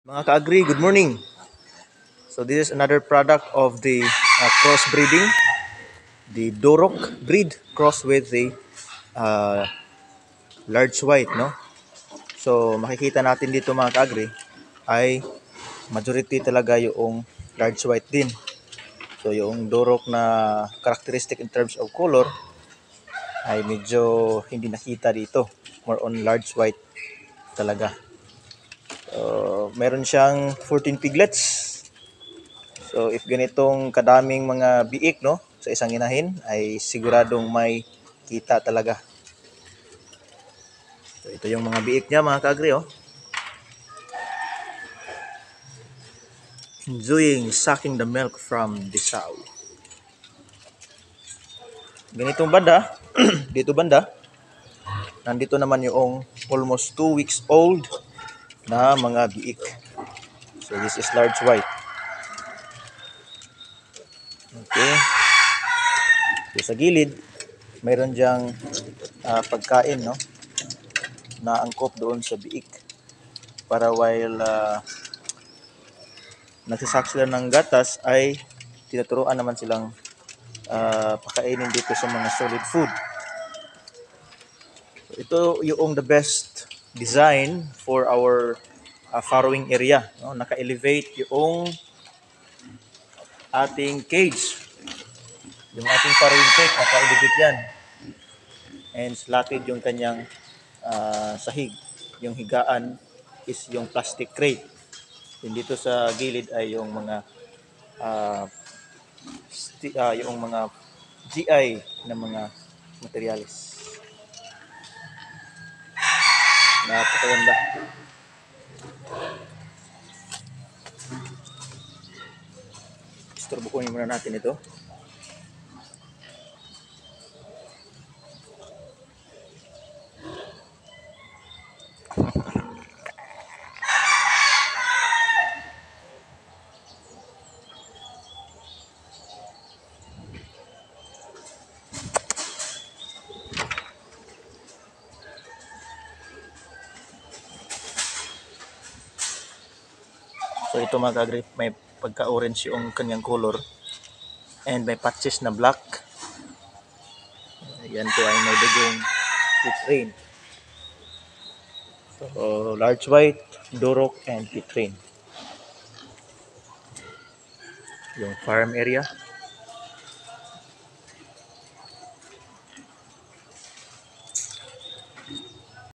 Mga ka-agri, good morning. So this is another product of the crossbreeding, the Dorok breed cross with the uh, large white, no? So makikita natin dito mga ka-agri ay majority talaga yung large white din. So yung Dorok na characteristic in terms of color ay medyo hindi nakita dito. More on large white talaga. Meron siyang 14 piglets. So if ganitong kadaming mga biik no sa isang inahin ay siguradong may kita talaga. So ito yung mga biik niya mga kaagri oh. Enjoying sucking the milk from the sow. Ganitong banda, dito banda, nandito naman yung almost 2 weeks old na mga biik. So this is large white. Okay. So sa gilid, mayroon diyang pagkain no na angkop doon sa biik para while nagsasak sila ng gatas ay tinuturuan naman silang pakainin dito sa mga solid food. So, ito yung the best design for our farrowing area. No? Naka-elevate yung ating cage. Yung ating farrowing cage, naka-elevate yan. And slatted yung kanyang sahig. Yung higaan is yung plastic crate. Yung dito sa gilid ay yung mga yung mga GI na mga materialis. Napakaganda. Istorbo kunin muna natin ito. So ito mga kagri, may pagka-orange yung kanyang color and may patches na black. Yan po ay may dugong pitrain. So large white, Dorok, and pitrain. Yung farm area.